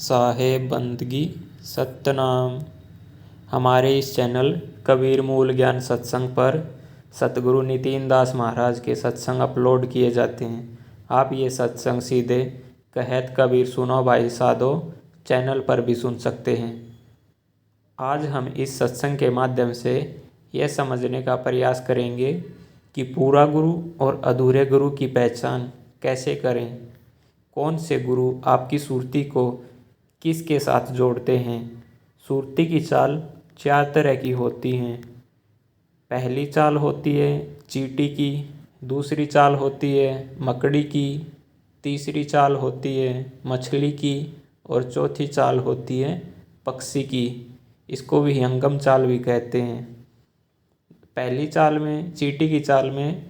साहेब बंदगी सतनाम। हमारे इस चैनल कबीर मूल ज्ञान सत्संग पर सतगुरु नितिन दास महाराज के सत्संग अपलोड किए जाते हैं। आप ये सत्संग सीधे कहत कबीर सुनो भाई साधो चैनल पर भी सुन सकते हैं। आज हम इस सत्संग के माध्यम से यह समझने का प्रयास करेंगे कि पूरा गुरु और अधूरे गुरु की पहचान कैसे करें। कौन से गुरु आपकी सुरती को किसके साथ जोड़ते हैं। सुरती की चाल 4 तरह की होती हैं। पहली चाल होती है चींटी की, दूसरी चाल होती है मकड़ी की, तीसरी चाल होती है मछली की और चौथी चाल होती है पक्षी की। इसको विहंगम चाल भी कहते हैं। पहली चाल में, चींटी की चाल में,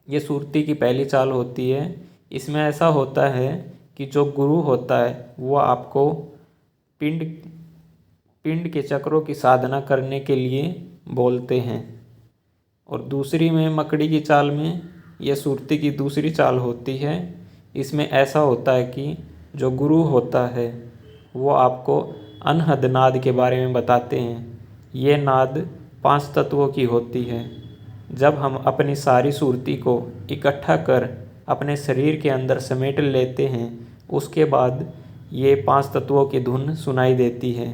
ये सुरती की पहली चाल होती है। इसमें ऐसा होता है कि जो गुरु होता है वो आपको पिंड के चक्रों की साधना करने के लिए बोलते हैं। और दूसरी में मकड़ी की चाल में, यह सुरती की दूसरी चाल होती है। इसमें ऐसा होता है कि जो गुरु होता है वो आपको अनहद नाद के बारे में बताते हैं। ये नाद 5 तत्वों की होती है। जब हम अपनी सारी सुरती को इकट्ठा कर अपने शरीर के अंदर समेट लेते हैं, उसके बाद ये 5 तत्वों की धुन सुनाई देती है।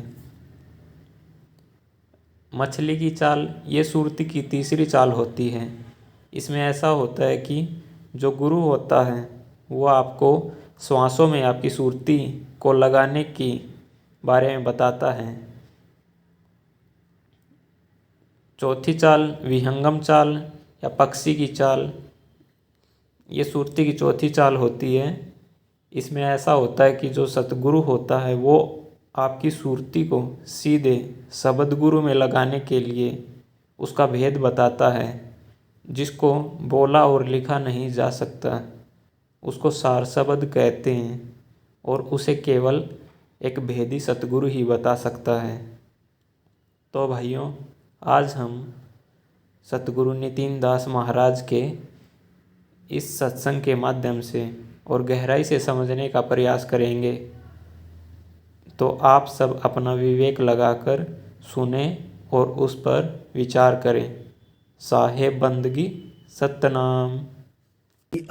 मछली की चाल ये सुरती की तीसरी चाल होती है। इसमें ऐसा होता है कि जो गुरु होता है वो आपको श्वासों में आपकी सुरती को लगाने की बारे में बताता है। चौथी चाल विहंगम चाल या पक्षी की चाल, ये सुरती की चौथी चाल होती है। इसमें ऐसा होता है कि जो सतगुरु होता है वो आपकी सुरती को सीधे शब्द गुरु में लगाने के लिए उसका भेद बताता है, जिसको बोला और लिखा नहीं जा सकता। उसको सार शब्द कहते हैं और उसे केवल एक भेदी सतगुरु ही बता सकता है। तो भाइयों, आज हम सतगुरु नितिन दास महाराज के इस सत्संग के माध्यम से और गहराई से समझने का प्रयास करेंगे। तो आप सब अपना विवेक लगाकर सुने और उस पर विचार करें। साहेब बंदगी सतनाम।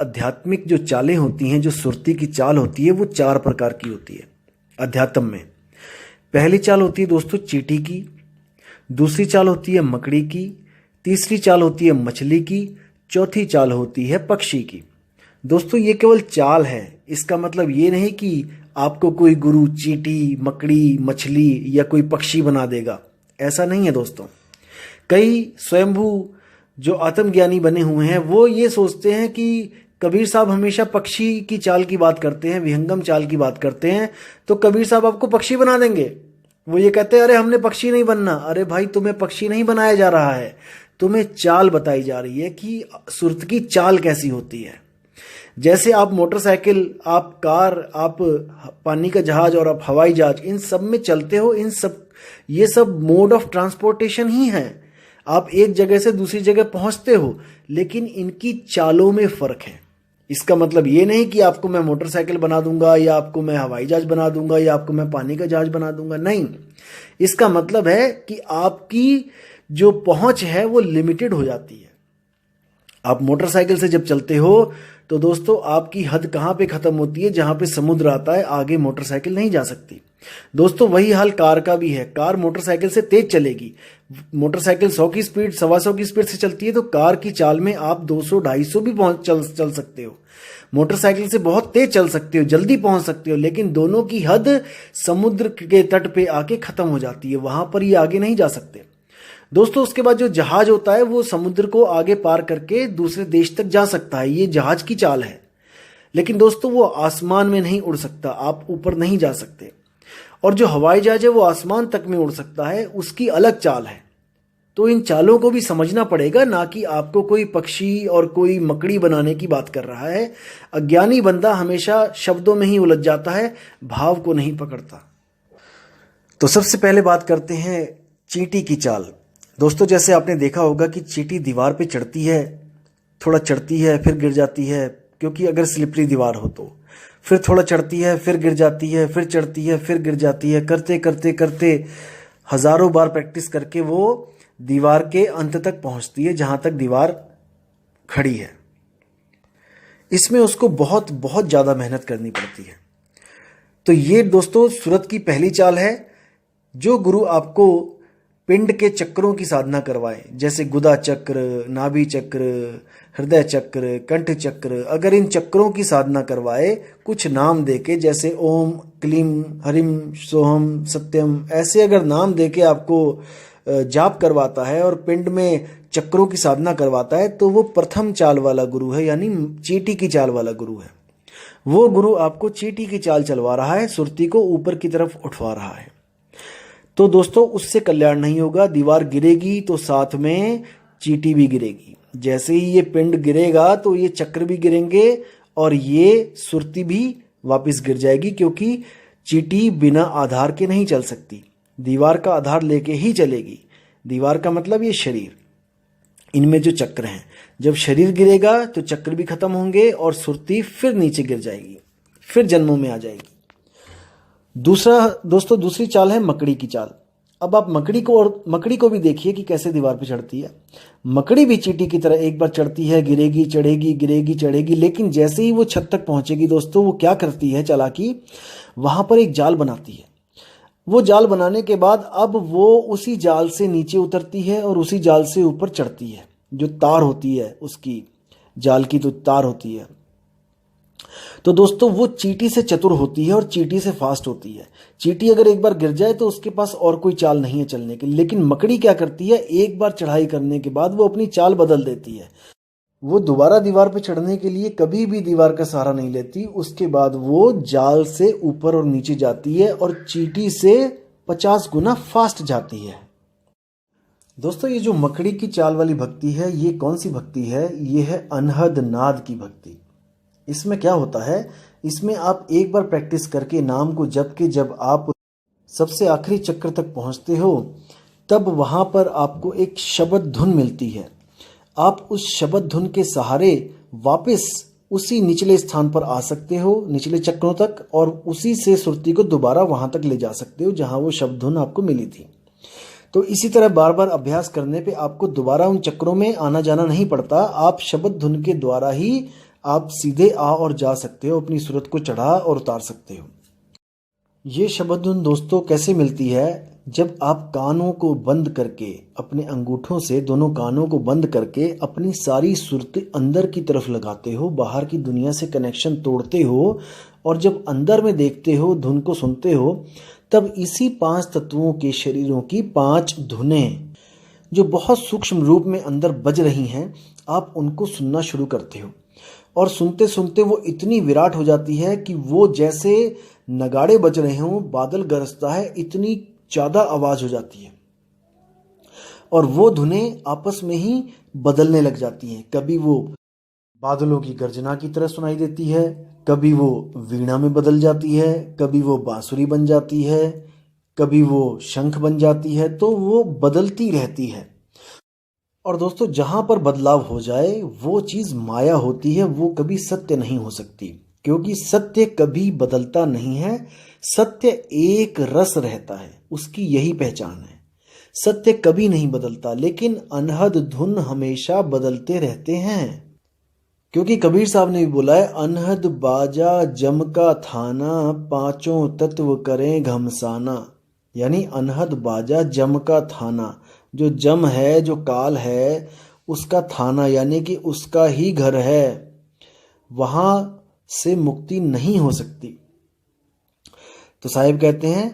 आध्यात्मिक जो चालें होती हैं, जो सुरती की चाल होती है, वो 4 प्रकार की होती है अध्यात्म में। पहली चाल होती है दोस्तों चींटी की, दूसरी चाल होती है मकड़ी की, तीसरी चाल होती है मछली की, चौथी चाल होती है पक्षी की। दोस्तों ये केवल चाल है, इसका मतलब ये नहीं कि आपको कोई गुरु चींटी, मकड़ी, मछली या कोई पक्षी बना देगा। ऐसा नहीं है दोस्तों। कई स्वयंभू जो आत्मज्ञानी बने हुए हैं वो ये सोचते हैं कि कबीर साहब हमेशा पक्षी की चाल की बात करते हैं, विहंगम चाल की बात करते हैं, तो कबीर साहब आपको पक्षी बना देंगे। वो ये कहते हैं अरे हमने पक्षी नहीं बनना। अरे भाई, तुम्हें पक्षी नहीं बनाया जा रहा है, तुम्हें चाल बताई जा रही है कि सुरत की चाल कैसी होती है। जैसे आप मोटरसाइकिल, आप कार, आप पानी का जहाज और आप हवाई जहाज, इन सब में चलते हो, ये सब मोड ऑफ ट्रांसपोर्टेशन ही है। आप एक जगह से दूसरी जगह पहुंचते हो, लेकिन इनकी चालों में फर्क है। इसका मतलब ये नहीं कि आपको मैं मोटरसाइकिल बना दूंगा या आपको मैं हवाई जहाज बना दूंगा या आपको मैं पानी का जहाज बना दूंगा। नहीं, इसका मतलब है कि आपकी जो पहुंच है वो लिमिटेड हो जाती है। आप मोटरसाइकिल से जब चलते हो तो दोस्तों आपकी हद कहां पे खत्म होती है, जहां पे समुद्र आता है, आगे मोटरसाइकिल नहीं जा सकती। दोस्तों वही हाल कार का भी है। कार मोटरसाइकिल से तेज चलेगी। मोटरसाइकिल 100 की स्पीड, 125 की स्पीड से चलती है, तो कार की चाल में आप 200, 250 भी चल सकते हो। मोटरसाइकिल से बहुत तेज चल सकते हो, जल्दी पहुंच सकते हो, लेकिन दोनों की हद समुद्र के तट पे आके खत्म हो जाती है। वहां पर ये आगे नहीं जा सकते। दोस्तों उसके बाद जो जहाज होता है वो समुद्र को आगे पार करके दूसरे देश तक जा सकता है। ये जहाज की चाल है। लेकिन दोस्तों वो आसमान में नहीं उड़ सकता, आप ऊपर नहीं जा सकते। और जो हवाई जहाज है वो आसमान तक में उड़ सकता है, उसकी अलग चाल है। तो इन चालों को भी समझना पड़ेगा, ना कि आपको कोई पक्षी और कोई मकड़ी बनाने की बात कर रहा है। अज्ञानी बंदा हमेशा शब्दों में ही उलझ जाता है, भाव को नहीं पकड़ता। तो सबसे पहले बात करते हैं चींटी की चाल। दोस्तों जैसे आपने देखा होगा कि चींटी दीवार पे चढ़ती है, थोड़ा चढ़ती है, फिर गिर जाती है, क्योंकि अगर स्लिपरी दीवार हो तो फिर थोड़ा चढ़ती है, फिर गिर जाती है, फिर चढ़ती है, फिर गिर जाती है। करते करते करते हजारों बार प्रैक्टिस करके वो दीवार के अंत तक पहुंचती है, जहां तक दीवार खड़ी है। इसमें उसको बहुत बहुत ज्यादा मेहनत करनी पड़ती है। तो ये दोस्तों सूरत की पहली चाल है। जो गुरु आपको पिंड के चक्रों की साधना करवाए, जैसे गुदा चक्र, नाभि चक्र, हृदय चक्र, कंठ चक्र, अगर इन चक्रों की साधना करवाए कुछ नाम देके, जैसे ओम, क्लीम, हरिम, सोहम, सत्यम, ऐसे अगर नाम देके आपको जाप करवाता है और पिंड में चक्रों की साधना करवाता है, तो वो प्रथम चाल वाला गुरु है, यानी चींटी की चाल वाला गुरु है। वो गुरु आपको चींटी की चाल चलवा रहा है, सुरती को ऊपर की तरफ उठवा रहा है। तो दोस्तों उससे कल्याण नहीं होगा। दीवार गिरेगी तो साथ में चींटी भी गिरेगी। जैसे ही ये पिंड गिरेगा तो ये चक्र भी गिरेंगे और ये सुरती भी वापस गिर जाएगी, क्योंकि चींटी बिना आधार के नहीं चल सकती, दीवार का आधार लेके ही चलेगी। दीवार का मतलब ये शरीर, इनमें जो चक्र हैं, जब शरीर गिरेगा तो चक्र भी खत्म होंगे और सुरती फिर नीचे गिर जाएगी, फिर जन्मों में आ जाएगी। दूसरी चाल है मकड़ी की चाल। अब आप मकड़ी को भी देखिए कि कैसे दीवार पे चढ़ती है। मकड़ी भी चींटी की तरह एक बार चढ़ती है, गिरेगी, चढ़ेगी, गिरेगी, चढ़ेगी, लेकिन जैसे ही वो छत तक पहुंचेगी दोस्तों, वो क्या करती है चालाकी, वहां पर एक जाल बनाती है। वो जाल बनाने के बाद अब वो उसी जाल से नीचे उतरती है और उसी जाल से ऊपर चढ़ती है। जो तार होती है उसकी, जाल की तो तार होती है। तो दोस्तों वो चींटी से चतुर होती है और चींटी से फास्ट होती है। चींटी अगर एक बार गिर जाए तो उसके पास और कोई चाल नहीं है चलने की, लेकिन मकड़ी क्या करती है, एक बार चढ़ाई करने के बाद वो अपनी चाल बदल देती है। वो दोबारा दीवार पर चढ़ने के लिए कभी भी दीवार का सहारा नहीं लेती। उसके बाद वो जाल से ऊपर और नीचे जाती है और चींटी से 50 गुना फास्ट जाती है। दोस्तों ये जो मकड़ी की चाल वाली भक्ति है, ये कौन सी भक्ति है, ये है अनहद नाद की भक्ति। इसमें क्या होता है, इसमें आप एक बार प्रैक्टिस करके नाम को जप के जब आप सबसे आखिरी चक्र तक पहुंचते हो, तब वहां पर आपको एक शब्द धुन मिलती है। आप उस शब्द धुन के सहारे वापस उसी निचले स्थान पर आ सकते हो, निचले चक्रों तक, और उसी से सुरती को दोबारा वहां तक ले जा सकते हो जहां वो शब्द धुन आपको मिली थी। तो इसी तरह बार बार अभ्यास करने पे आपको दोबारा उन चक्रों में आना जाना नहीं पड़ता। आप शब्द धुन के द्वारा ही आप सीधे आ और जा सकते हो, अपनी सूरत को चढ़ा और उतार सकते हो। ये शब्द धुन दोस्तों कैसे मिलती है, जब आप कानों को बंद करके, अपने अंगूठों से दोनों कानों को बंद करके अपनी सारी सुरती अंदर की तरफ लगाते हो, बाहर की दुनिया से कनेक्शन तोड़ते हो, और जब अंदर में देखते हो, धुन को सुनते हो, तब इसी 5 तत्वों के शरीरों की 5 धुनें जो बहुत सूक्ष्म रूप में अंदर बज रही हैं, आप उनको सुनना शुरू करते हो। और सुनते सुनते वो इतनी विराट हो जाती है कि वो जैसे नगाड़े बज रहे हों, बादल गरजता है, इतनी ज्यादा आवाज हो जाती है। और वो धुनें आपस में ही बदलने लग जाती हैं। कभी वो बादलों की गर्जना की तरह सुनाई देती है, कभी वो वीणा में बदल जाती है, कभी वो बांसुरी बन जाती है, कभी वो शंख बन जाती है। तो वो बदलती रहती है। और दोस्तों जहां पर बदलाव हो जाए वो चीज माया होती है, वो कभी सत्य नहीं हो सकती, क्योंकि सत्य कभी बदलता नहीं है। सत्य एक रस रहता है, उसकी यही पहचान है। सत्य कभी नहीं बदलता, लेकिन अनहद धुन हमेशा बदलते रहते हैं। क्योंकि कबीर साहब ने भी बोला है, अनहद बाजा जम का थाना, 5 तत्व करें घमसाना। यानी अनहद बाजा जम का थाना, जो जम है, जो काल है, उसका थाना यानी कि उसका ही घर है, वहां से मुक्ति नहीं हो सकती। तो साहिब कहते हैं,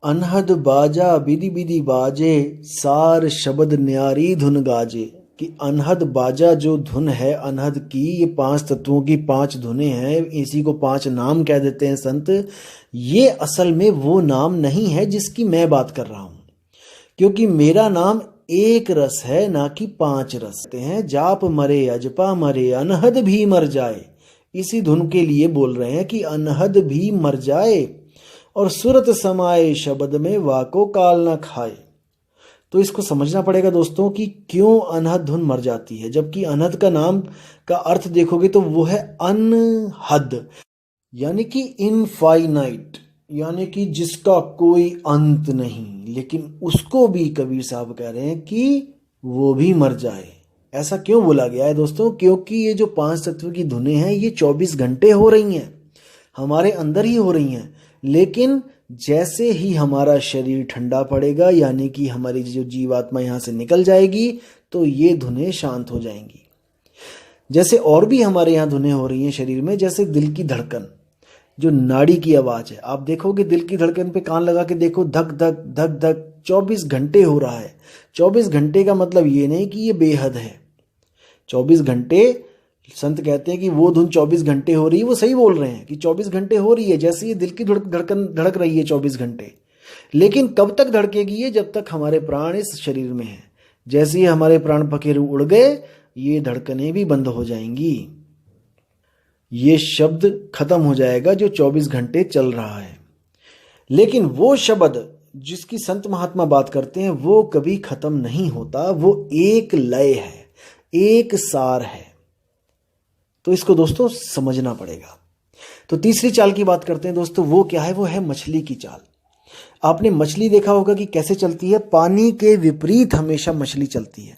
अनहद बाजा बिधि बिधि बाजे, सार शब्द न्यारी धुन गाजे। कि अनहद बाजा जो धुन है अनहद की, ये 5 तत्वों की 5 धुनें हैं, इसी को 5 नाम कह देते हैं संत। ये असल में वो नाम नहीं है जिसकी मैं बात कर रहा हूं, क्योंकि मेरा नाम एक रस है, ना कि 5 रस हैं। जाप मरे अजपा मरे, अनहद भी मर जाए। इसी धुन के लिए बोल रहे हैं कि अनहद भी मर जाए, और सुरत समाए शब्द में वाको काल न खाए। तो इसको समझना पड़ेगा दोस्तों कि क्यों अनहद धुन मर जाती है, जबकि अनहद का नाम का अर्थ देखोगे तो वो है अनहद। यानी कि इनफाइनाइट, यानी कि जिसका कोई अंत नहीं, लेकिन उसको भी कबीर साहब कह रहे हैं कि वो भी मर जाए। ऐसा क्यों बोला गया है दोस्तों? क्योंकि ये जो पांच तत्व की धुनें हैं ये 24 घंटे हो रही हैं, हमारे अंदर ही हो रही हैं। लेकिन जैसे ही हमारा शरीर ठंडा पड़ेगा, यानी कि हमारी जो जीवात्मा यहाँ से निकल जाएगी, तो ये धुनें शांत हो जाएंगी। जैसे और भी हमारे यहाँ धुनें हो रही हैं शरीर में, जैसे दिल की धड़कन, जो नाड़ी की आवाज़ है। आप देखोगे दिल की धड़कन पे कान लगा के देखो, धक धक धक धक 24 घंटे हो रहा है। 24 घंटे का मतलब ये नहीं कि ये बेहद है। 24 घंटे, संत कहते हैं कि वो धुन 24 घंटे हो रही है, वो सही बोल रहे हैं कि 24 घंटे हो रही है, जैसे ये दिल की धड़कन धड़क रही है 24 घंटे। लेकिन कब तक धड़केगी ये? जब तक हमारे प्राण इस शरीर में हैं। जैसे ही हमारे प्राण पखेरु उड़ गए, ये धड़कनें भी बंद हो जाएंगी, ये शब्द खत्म हो जाएगा जो 24 घंटे चल रहा है। लेकिन वो शब्द जिसकी संत महात्मा बात करते हैं वो कभी खत्म नहीं होता, वो एक लय है, एक सार है। तो इसको दोस्तों समझना पड़ेगा। तो तीसरी चाल की बात करते हैं दोस्तों, वो क्या है? वो है मछली की चाल। आपने मछली देखा होगा कि कैसे चलती है। पानी के विपरीत हमेशा मछली चलती है,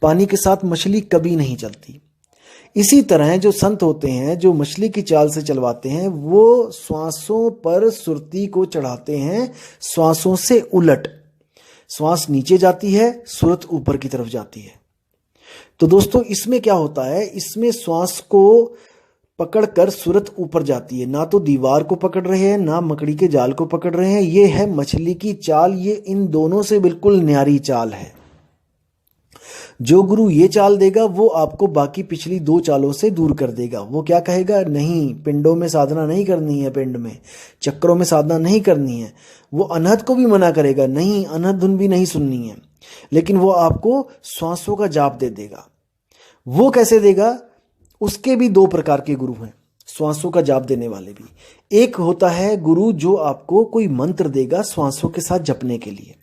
पानी के साथ मछली कभी नहीं चलती। इसी तरह जो संत होते हैं, जो मछली की चाल से चलवाते हैं, वो श्वासों पर सुरती को चढ़ाते हैं, श्वासों से उलट। श्वास नीचे जाती है, सुरत ऊपर की तरफ जाती है। तो दोस्तों इसमें क्या होता है? इसमें श्वास को पकड़कर सुरत ऊपर जाती है, ना तो दीवार को पकड़ रहे हैं, ना मकड़ी के जाल को पकड़ रहे हैं। ये है मछली की चाल। ये इन दोनों से बिल्कुल न्यारी चाल है। जो गुरु ये चाल देगा वो आपको बाकी पिछली दो चालों से दूर कर देगा। वो क्या कहेगा? नहीं, पिंडों में साधना नहीं करनी है, पिंड में चक्रों में साधना नहीं करनी है। वो अनहद को भी मना करेगा, नहीं अनहद धुन भी नहीं सुननी है। लेकिन वो आपको श्वासों का जाप दे देगा। वो कैसे देगा? उसके भी दो प्रकार के गुरु हैं, श्वासों का जाप देने वाले भी। एक होता है गुरु जो आपको कोई मंत्र देगा श्वासों के साथ जपने के लिए।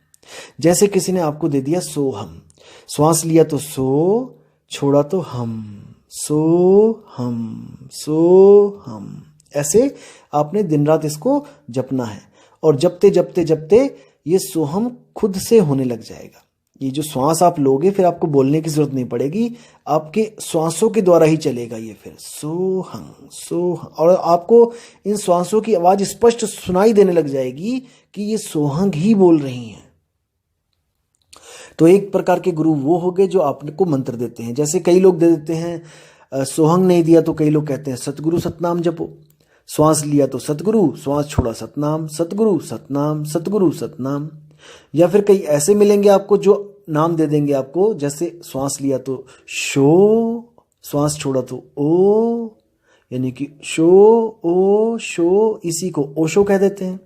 जैसे किसी ने आपको दे दिया सोहम, श्वास लिया तो सो, छोड़ा तो हम, सो हम, सो हम। ऐसे आपने दिन रात इसको जपना है, और जपते जपते जपते ये सोहम खुद से होने लग जाएगा। ये जो श्वास आप लोगे फिर आपको बोलने की जरूरत नहीं पड़ेगी, आपके श्वासों के द्वारा ही चलेगा ये। फिर सोहम सोहम, और आपको इन श्वासों की आवाज स्पष्ट सुनाई देने लग जाएगी कि ये सोहंग ही बोल रही हैं। तो एक प्रकार के गुरु वो हो गए जो आपको मंत्र देते हैं। जैसे कई लोग दे देते हैं, सोहंग नहीं दिया तो कई लोग कहते हैं सतगुरु सतनाम जपो। श्वास लिया तो सतगुरु, श्वास छोड़ा सतनाम, सतगुरु सतनाम, सतगुरु सतनाम। या फिर कई ऐसे मिलेंगे आपको जो नाम दे देंगे आपको, जैसे श्वास लिया तो शो, श्वास छोड़ा तो ओ, यानी कि शो ओ शो, इसी को ओशो कह देते हैं।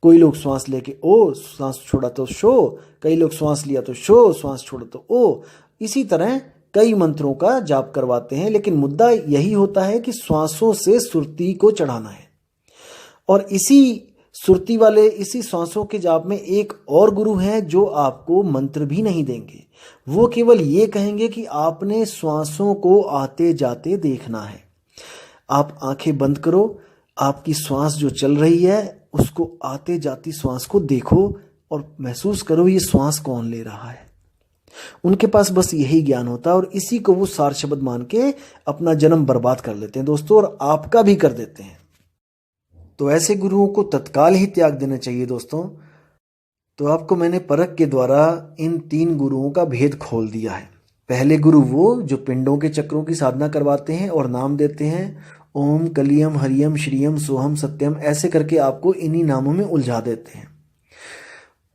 कोई लोग श्वास लेके ओ, श्वास छोड़ा तो शो, कई लोग श्वास लिया तो शो, श्वास छोड़ा तो ओ। इसी तरह कई मंत्रों का जाप करवाते हैं, लेकिन मुद्दा यही होता है कि श्वासों से सुरती को चढ़ाना है। और इसी सुरती वाले, इसी श्वासों के जाप में एक और गुरु हैं जो आपको मंत्र भी नहीं देंगे। वो केवल ये कहेंगे कि आपने श्वासों को आते जाते देखना है। आप आंखें बंद करो, आपकी श्वास जो चल रही है उसको आते जाती श्वास को देखो और महसूस करो ये श्वास कौन ले रहा है। उनके पास बस यही ज्ञान होता है, और इसी को वो सार शब्द मान के अपना जन्म बर्बाद कर लेते हैं दोस्तों, और आपका भी कर देते हैं। तो ऐसे गुरुओं को तत्काल ही त्याग देना चाहिए दोस्तों। तो आपको मैंने परख के द्वारा इन तीन गुरुओं का भेद खोल दिया है। पहले गुरु वो जो पिंडों के चक्रों की साधना करवाते हैं और नाम देते हैं, ओम कलियम हरियम श्रियम सोहम सत्यम, ऐसे करके आपको इन्हीं नामों में उलझा देते हैं।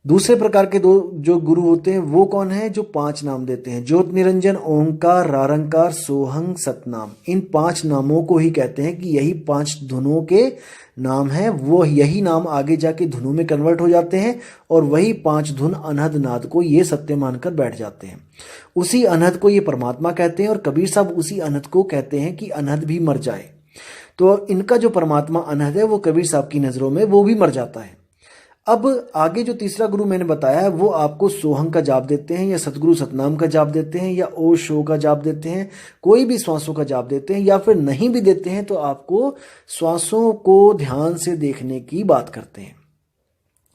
दूसरे प्रकार के दो जो गुरु होते हैं वो कौन है? जो 5 नाम देते हैं, ज्योत निरंजन, ओंकार, रारंकार, सोहंग, सतनाम। इन 5 नामों को ही कहते हैं कि यही 5 धुनों के नाम हैं। वो यही नाम आगे जाके धुनों में कन्वर्ट हो जाते हैं, और वही 5 धुन अनहद नाद को ये सत्य मानकर बैठ जाते हैं। उसी अनहद को ये परमात्मा कहते हैं, और कबीर साहब उसी अनहद को कहते हैं कि अनहद भी मर जाए। तो इनका जो परमात्मा अनहद है वो कबीर साहब की नज़रों में वो भी मर जाता है। अब आगे जो तीसरा गुरु मैंने बताया है वो आपको सोहंग का जाप देते हैं या सतगुरु सतनाम का जाप देते हैं या ओ शो का जाप देते हैं, कोई भी श्वासों का जाप देते हैं, या फिर नहीं भी देते हैं तो आपको श्वासों को ध्यान से देखने की बात करते हैं।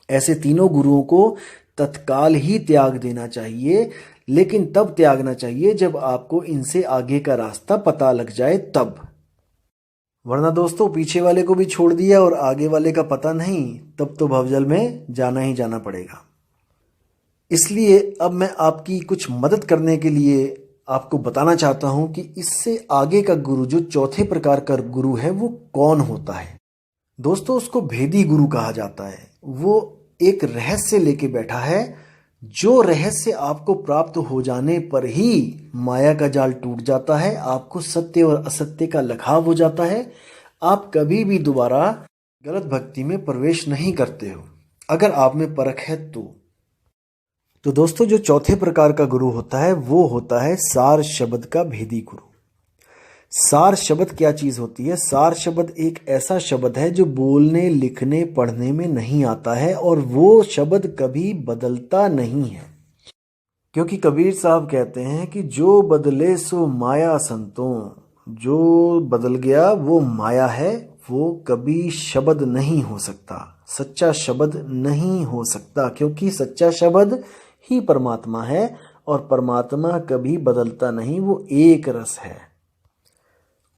ऐसे तीनों गुरुओं को तत्काल ही त्याग देना चाहिए, लेकिन तब त्यागना चाहिए जब आपको इनसे आगे का रास्ता पता लग जाए तब। वरना दोस्तों पीछे वाले को भी छोड़ दिया और आगे वाले का पता नहीं, तब तो भवजल में जाना ही जाना पड़ेगा। इसलिए अब मैं आपकी कुछ मदद करने के लिए आपको बताना चाहता हूं कि इससे आगे का गुरु, जो चौथे प्रकार का गुरु है, वो कौन होता है। दोस्तों उसको भेदी गुरु कहा जाता है। वो एक रहस्य लेके बैठा है, जो रहस्य आपको प्राप्त हो जाने पर ही माया का जाल टूट जाता है, आपको सत्य और असत्य का लगाव हो जाता है, आप कभी भी दोबारा गलत भक्ति में प्रवेश नहीं करते हो, अगर आप में परख है तो दोस्तों जो चौथे प्रकार का गुरु होता है वो होता है सार शब्द का भेदी गुरु। सार शब्द क्या चीज होती है? सार शब्द एक ऐसा शब्द है जो बोलने, लिखने, पढ़ने में नहीं आता है और वो शब्द कभी बदलता नहीं है, क्योंकि कबीर साहब कहते हैं कि जो बदले सो माया संतों, जो बदल गया वो माया है, वो कभी शब्द नहीं हो सकता, सच्चा शब्द नहीं हो सकता, क्योंकि सच्चा शब्द ही परमात्मा है और परमात्मा कभी बदलता नहीं, वो एक रस है।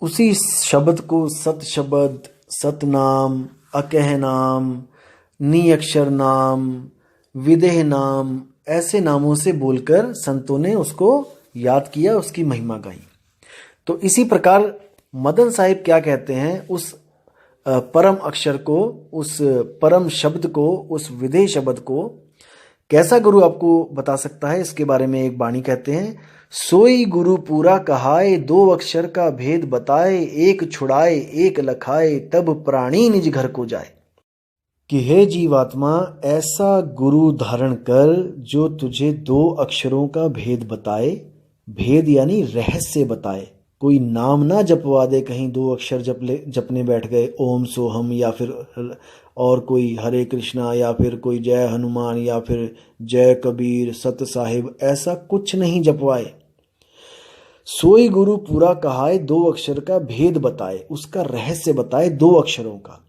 उसी शब्द को सत शब्द, सतनाम, अकह नाम, निअक्षर नाम, विदेह नाम, ऐसे नामों से बोलकर संतों ने उसको याद किया, उसकी महिमा गाई। तो इसी प्रकार मदन साहिब क्या कहते हैं, उस परम अक्षर को, उस परम शब्द को, उस विदेह शब्द को कैसा गुरु आपको बता सकता है, इसके बारे में एक बाणी कहते हैं, सोई गुरु पूरा कहाए, दो अक्षर का भेद बताए, एक छुड़ाए एक लखाए, तब प्राणी निज घर को जाए। कि हे जीवात्मा, ऐसा गुरु धारण कर जो तुझे दो अक्षरों का भेद बताए, भेद यानी रहस्य बताए। कोई नाम ना जपवा दे, कहीं दो अक्षर जपने बैठ गए, ओम सोहम या फिर और कोई हरे कृष्णा या फिर कोई जय हनुमान या फिर जय कबीर, सत साहिब, ऐसा कुछ नहीं जपवाए। सोई गुरु पूरा कहाए, दो अक्षर का भेद बताए, उसका रहस्य बताए दो अक्षरों का।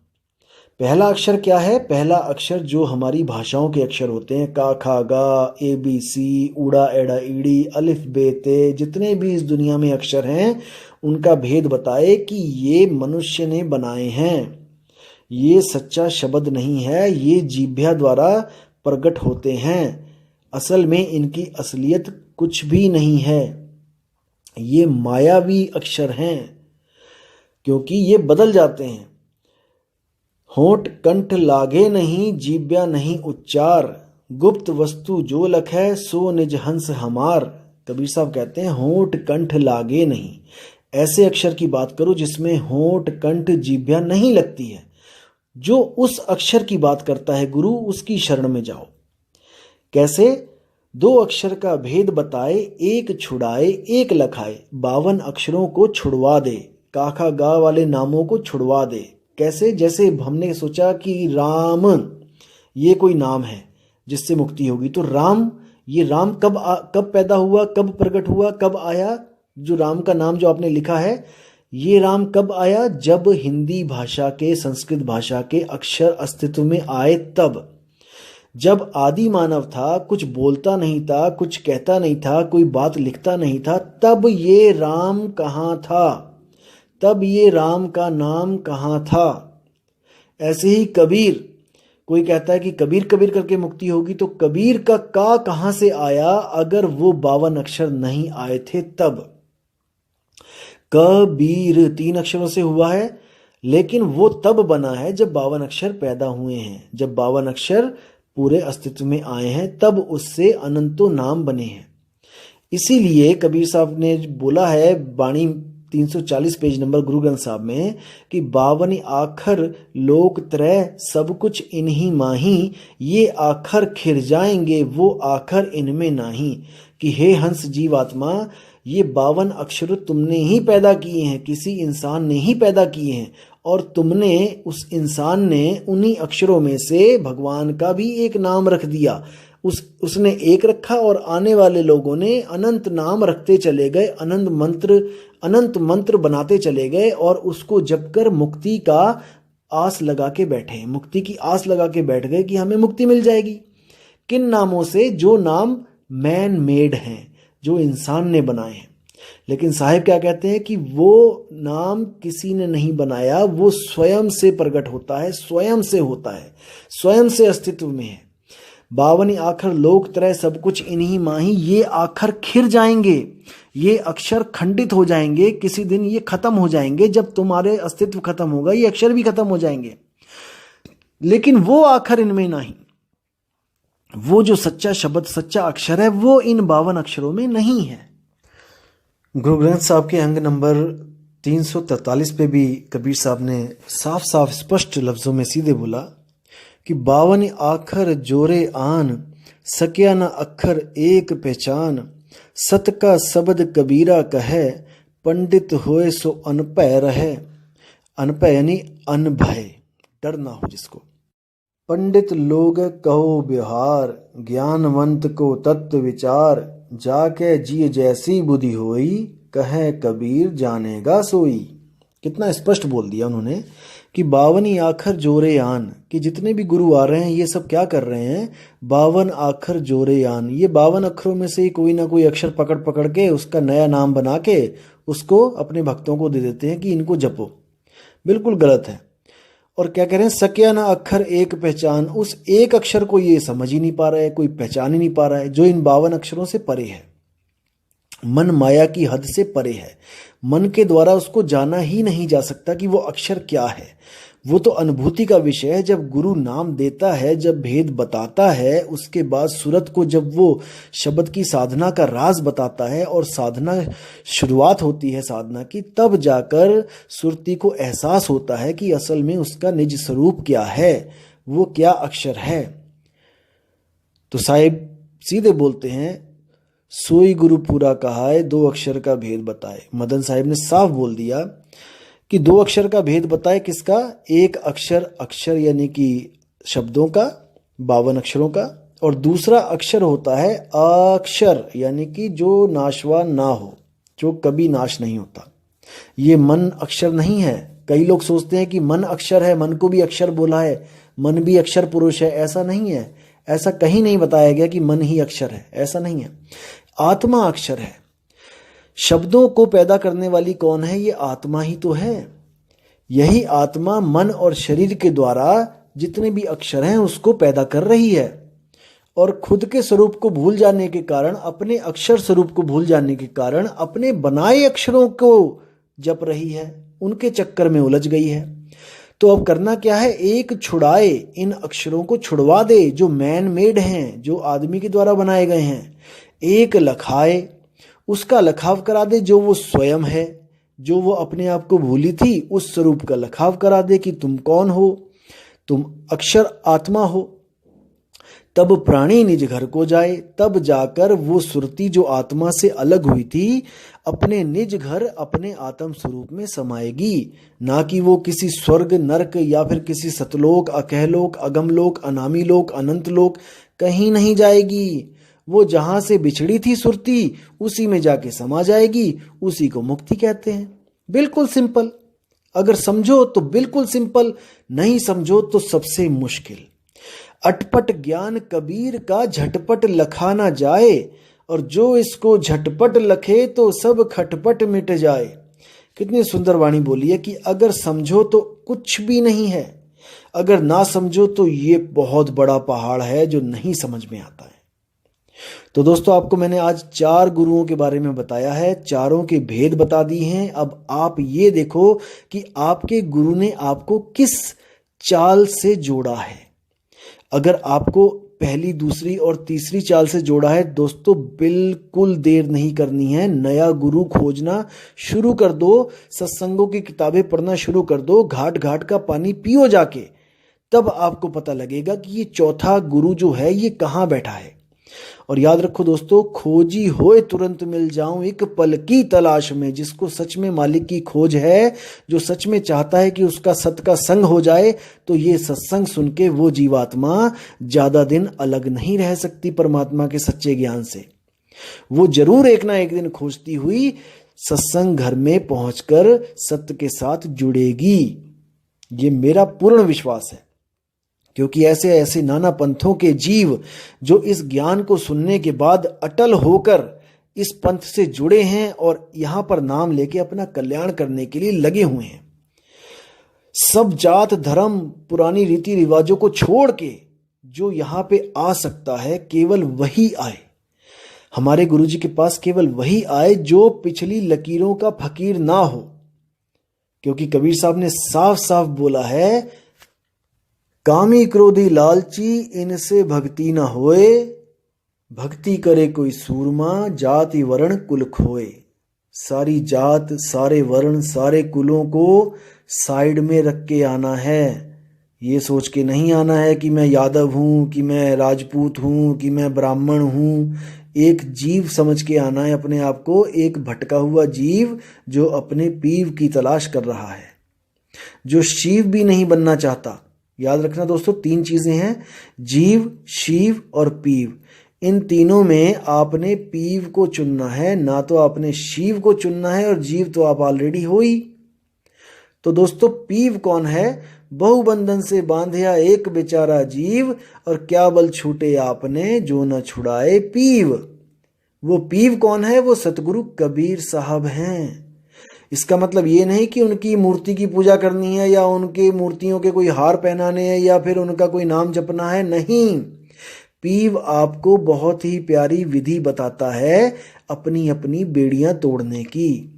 पहला अक्षर क्या है? पहला अक्षर जो हमारी भाषाओं के अक्षर होते हैं, का खा गा, ए बी सी, उड़ा एड़ा ईड़ी, अलिफ बे ते, जितने भी इस दुनिया में अक्षर हैं उनका भेद बताए कि ये मनुष्य ने बनाए हैं, ये सच्चा शब्द नहीं है, ये जीभ्या द्वारा प्रकट होते हैं, असल में इनकी असलियत कुछ भी नहीं है, ये मायावी अक्षर हैं, क्योंकि ये बदल जाते हैं। होंठ कंठ लागे नहीं, जीव्या नहीं उच्चार, गुप्त वस्तु जो लखै, सो निज हंस हमार। कबीर साहब कहते हैं होंठ कंठ लागे नहीं, ऐसे अक्षर की बात करो जिसमें होंठ कंठ जीव्या नहीं लगती है। जो उस अक्षर की बात करता है गुरु, उसकी शरण में जाओ। कैसे? दो अक्षर का भेद बताए, एक छुड़ाए एक लखाए, 52 अक्षरों को छुड़वा दे, काखा गा वाले नामों को छुड़वा दे। कैसे? जैसे हमने सोचा कि राम ये कोई नाम है जिससे मुक्ति होगी, तो राम, ये राम कब पैदा हुआ, कब प्रकट हुआ, कब आया? जो राम का नाम जो आपने लिखा है, ये राम कब आया? जब हिंदी भाषा के, संस्कृत भाषा के अक्षर अस्तित्व में आए तब। जब आदि मानव था, कुछ बोलता नहीं था, कुछ कहता नहीं था, कोई बात लिखता नहीं था, तब ये राम कहाँ था, तब ये राम का नाम कहाँ था। ऐसे ही कबीर, कोई कहता है कि कबीर कबीर करके मुक्ति होगी, तो कबीर का कहाँ से आया? अगर वो 52 अक्षर नहीं आए थे तब। कबीर 3 अक्षरों से हुआ है, लेकिन वो तब बना है जब 52 अक्षर पैदा हुए हैं, जब 52 अक्षर पूरे अस्तित्व में आए हैं, तब उससे अनंतों नाम बने हैं। इसीलिए कबीर साहब ने बोला है बाणी 340 पेज नंबर गुरु ग्रंथ साहब में कि 52 आखर लोक त्रय, सब कुछ इन्हीं माही, ये आखर खिर जाएंगे वो आखर इनमें नाही। कि हे हंस जीवात्मा, ये 52 अक्षर तुमने ही पैदा किए हैं, किसी इंसान ने ही पैदा किए हैं, और तुमने उस इंसान ने उन्हीं अक्षरों में से भगवान का भी एक नाम रख दिया। उसने एक रखा और आने वाले लोगों ने अनंत नाम रखते चले गए, अनंत मंत्र बनाते चले गए और उसको जप कर मुक्ति का आस लगा के बैठे, मुक्ति की आस लगा के बैठ गए कि हमें मुक्ति मिल जाएगी। किन नामों से? जो नाम मैन मेड हैं, जो इंसान ने बनाए हैं। लेकिन साहिब क्या कहते हैं कि वो नाम किसी ने नहीं बनाया, वो स्वयं से प्रकट होता है, स्वयं से होता है, स्वयं से अस्तित्व में है। 52 आखर लोक त्रय सब कुछ इन्हीं माही, ये आखर खिर जाएंगे, ये अक्षर खंडित हो जाएंगे, किसी दिन ये खत्म हो जाएंगे। जब तुम्हारे अस्तित्व खत्म होगा ये अक्षर भी खत्म हो जाएंगे, लेकिन वो आखर इनमें नहीं। वो जो सच्चा शब्द, सच्चा अक्षर है, वो इन 52 अक्षरों में नहीं है। गुरु ग्रंथ साहब के अंग नंबर 343 पे भी कबीर साहब ने साफ साफ स्पष्ट लफ्जों में सीधे बोला कि 52 आखर जोरे आन, सक्या न अक्षर एक पहचान, सत का शब्द कबीरा कहे, पंडित होए सो अनभय रहे। अनभय यानी अनभय, डर ना हो जिसको। पंडित लोग कहो व्यवहार, ज्ञानवंत को तत्व विचार, जाके जिय जैसी बुद्धि होई, कहे कबीर जानेगा सोई। कितना स्पष्ट बोल दिया उन्होंने कि 52 आखर जोरे आन, कि जितने भी गुरु आ रहे हैं ये सब क्या कर रहे हैं? 52 आखर जोरे आन, ये 52 अक्षरों में से ही कोई ना कोई अक्षर पकड़ पकड़ के उसका नया नाम बना के उसको अपने भक्तों को दे देते हैं कि इनको जपो। बिल्कुल गलत है। और क्या कह रहे हैं? सक्या ना अक्षर एक पहचान, उस एक अक्षर को ये समझ ही नहीं पा रहा है, कोई पहचान ही नहीं पा रहा है, जो इन 52 अक्षरों से परे है, मन माया की हद से परे है। मन के द्वारा उसको जाना ही नहीं जा सकता कि वो अक्षर क्या है। वो तो अनुभूति का विषय है। जब गुरु नाम देता है, जब भेद बताता है, उसके बाद सूरत को जब वो शब्द की साधना का राज बताता है और साधना शुरुआत होती है साधना की, तब जाकर सुरती को एहसास होता है कि असल में उसका निज स्वरूप क्या है, वो क्या अक्षर है। तो साहिब सीधे बोलते हैं, सोई गुरु पूरा कहा है, 2 अक्षर का भेद बताए। मदन साहिब ने साफ बोल दिया कि 2 अक्षर का भेद बताए। किसका? एक अक्षर यानी कि शब्दों का, 52 अक्षरों का, और दूसरा अक्षर होता है अक्षर, यानी कि जो नाशवान ना हो, जो कभी नाश नहीं होता। ये मन अक्षर नहीं है। कई लोग सोचते हैं कि मन अक्षर है, मन को भी अक्षर बोला है, मन भी अक्षर पुरुष है। ऐसा नहीं है, ऐसा कहीं नहीं बताया गया कि मन ही अक्षर है, ऐसा नहीं है। आत्मा अक्षर है। शब्दों को पैदा करने वाली कौन है? ये आत्मा ही तो है। यही आत्मा मन और शरीर के द्वारा जितने भी अक्षर हैं उसको पैदा कर रही है, और खुद के स्वरूप को भूल जाने के कारण, अपने अक्षर स्वरूप को भूल जाने के कारण अपने बनाए अक्षरों को जप रही है, उनके चक्कर में उलझ गई है। तो अब करना क्या है? एक छुड़ाए, इन अक्षरों को छुड़वा दे जो मैन मेड हैं, जो आदमी के द्वारा बनाए गए हैं। एक लखाए, उसका लखाव करा दे जो वो स्वयं है, जो वो अपने आप को भूली थी, उस स्वरूप का लखाव करा दे कि तुम कौन हो, तुम अक्षर आत्मा हो। तब प्राणी निज घर को जाए, तब जाकर वो सुरती जो आत्मा से अलग हुई थी अपने निज घर, अपने आत्म स्वरूप में समाएगी। ना कि वो किसी स्वर्ग, नरक या फिर किसी सतलोक, अकहलोक, अगमलोक, अनामी लोक, अनंत लोक कहीं नहीं जाएगी। वो जहां से बिछड़ी थी सुरती, उसी में जाके समा जाएगी। उसी को मुक्ति कहते हैं। बिल्कुल सिंपल। अगर समझो तो बिल्कुल सिंपल, नहीं समझो तो सबसे मुश्किल। अटपट ज्ञान कबीर का झटपट लखा ना जाए, और जो इसको झटपट लखे तो सब खटपट मिट जाए। कितनी सुंदर वाणी बोली है कि अगर समझो तो कुछ भी नहीं है, अगर ना समझो तो ये बहुत बड़ा पहाड़ है जो नहीं समझ में आता है। तो दोस्तों, आपको मैंने आज 4 गुरुओं के बारे में बताया है, चारों के भेद बता दिए हैं। अब आप ये देखो कि आपके गुरु ने आपको किस चाल से जोड़ा है। अगर आपको पहली, दूसरी और तीसरी चाल से जोड़ा है, दोस्तों बिल्कुल देर नहीं करनी है, नया गुरु खोजना शुरू कर दो, सत्संगों की किताबें पढ़ना शुरू कर दो, घाट घाट का पानी पियो जाके। तब आपको पता लगेगा कि ये चौथा गुरु जो है ये कहाँ बैठा है। और याद रखो दोस्तों, खोजी होए तुरंत मिल जाऊं एक पल की तलाश में। जिसको सच में मालिक की खोज है, जो सच में चाहता है कि उसका सत का संग हो जाए, तो ये सत्संग सुन के वो जीवात्मा ज्यादा दिन अलग नहीं रह सकती परमात्मा के सच्चे ज्ञान से। वो जरूर एक ना एक दिन खोजती हुई सत्संग घर में पहुंचकर सत्य के साथ जुड़ेगी। ये मेरा पूर्ण विश्वास है, क्योंकि ऐसे ऐसे नाना पंथों के जीव जो इस ज्ञान को सुनने के बाद अटल होकर इस पंथ से जुड़े हैं और यहां पर नाम लेके अपना कल्याण करने के लिए लगे हुए हैं। सब जात धर्म पुरानी रीति रिवाजों को छोड़ के जो यहां पे आ सकता है, केवल वही आए। हमारे गुरुजी के पास केवल वही आए जो पिछली लकीरों का फकीर ना हो, क्योंकि कबीर साहब ने साफ साफ बोला है, कामी क्रोधी लालची इनसे भक्ति न होए, भक्ति करे कोई सूरमा जाति वर्ण कुल खोए। सारी जात, सारे वर्ण, सारे कुलों को साइड में रख के आना है। ये सोच के नहीं आना है कि मैं यादव हूं, कि मैं राजपूत हूं, कि मैं ब्राह्मण हूं। एक जीव समझ के आना है अपने आप को, एक भटका हुआ जीव जो अपने पीव की तलाश कर रहा है, जो शिव भी नहीं बनना चाहता। याद रखना दोस्तों, 3 चीजें हैं, जीव, शिव और पीव। इन तीनों में आपने पीव को चुनना है, ना तो आपने शिव को चुनना है, और जीव तो आप ऑलरेडी हो ही। तो दोस्तों, पीव कौन है? बहुबंधन से बांधिया एक बेचारा जीव, और क्या बल छूटे आपने जो न छुड़ाए पीव। वो पीव कौन है? वो सतगुरु कबीर साहब हैं। इसका मतलब ये नहीं कि उनकी मूर्ति की पूजा करनी है, या उनके मूर्तियों के कोई हार पहनाने हैं, या फिर उनका कोई नाम जपना है। नहीं, पीव आपको बहुत ही प्यारी विधि बताता है अपनी अपनी बेड़ियां तोड़ने की।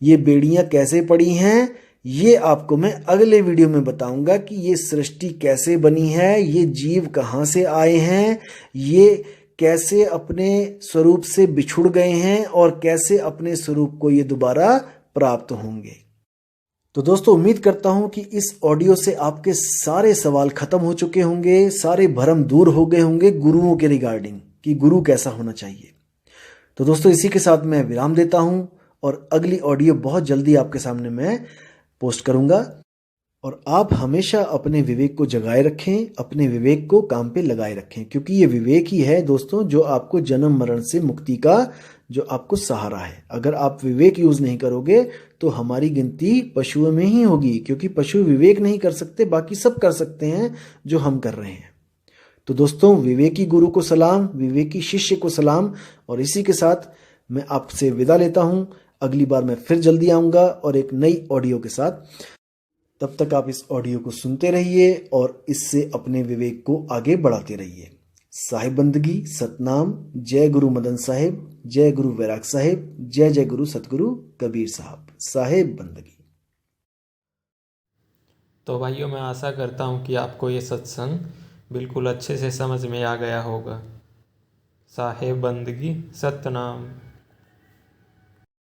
ये बेड़ियां कैसे पड़ी हैं, ये आपको मैं अगले वीडियो में बताऊंगा कि ये सृष्टि कैसे बनी है, ये जीव कहाँ से आए हैं, ये कैसे अपने स्वरूप से बिछुड़ गए हैं, और कैसे अपने स्वरूप को ये दोबारा प्राप्त होंगे। तो दोस्तों, उम्मीद करता हूं कि इस ऑडियो से आपके सारे सवाल खत्म हो चुके होंगे, सारे भ्रम दूर हो गए होंगे गुरुओं के रिगार्डिंग, कि गुरु कैसा होना चाहिए। तो दोस्तों, इसी के साथ मैं विराम देता हूं, और अगली ऑडियो बहुत जल्दी आपके सामने मैं पोस्ट करूंगा। और आप हमेशा अपने विवेक को जगाए रखें, अपने विवेक को काम पे लगाए रखें, क्योंकि ये विवेक ही है दोस्तों जो आपको जन्म मरण से मुक्ति का जो आपको सहारा है। अगर आप विवेक यूज नहीं करोगे तो हमारी गिनती पशुओं में ही होगी, क्योंकि पशु विवेक नहीं कर सकते, बाकी सब कर सकते हैं जो हम कर रहे हैं। तो दोस्तों, विवेकी गुरु को सलाम, विवेकी शिष्य को सलाम, और इसी के साथ मैं आपसे विदा लेता हूं। अगली बार मैं फिर जल्दी आऊंगा और एक नई ऑडियो के साथ। तब तक आप इस ऑडियो को सुनते रहिए और इससे अपने विवेक को आगे बढ़ाते रहिए। साहिब बंदगी, सतनाम, जय गुरु मदन साहिब, जय गुरु वैराग साहिब, जय जय गुरु सतगुरु कबीर साहब। साहिब बंदगी। तो भाइयों, मैं आशा करता हूँ कि आपको ये सत्संग बिल्कुल अच्छे से समझ में आ गया होगा। साहिब बंदगी, सतनाम।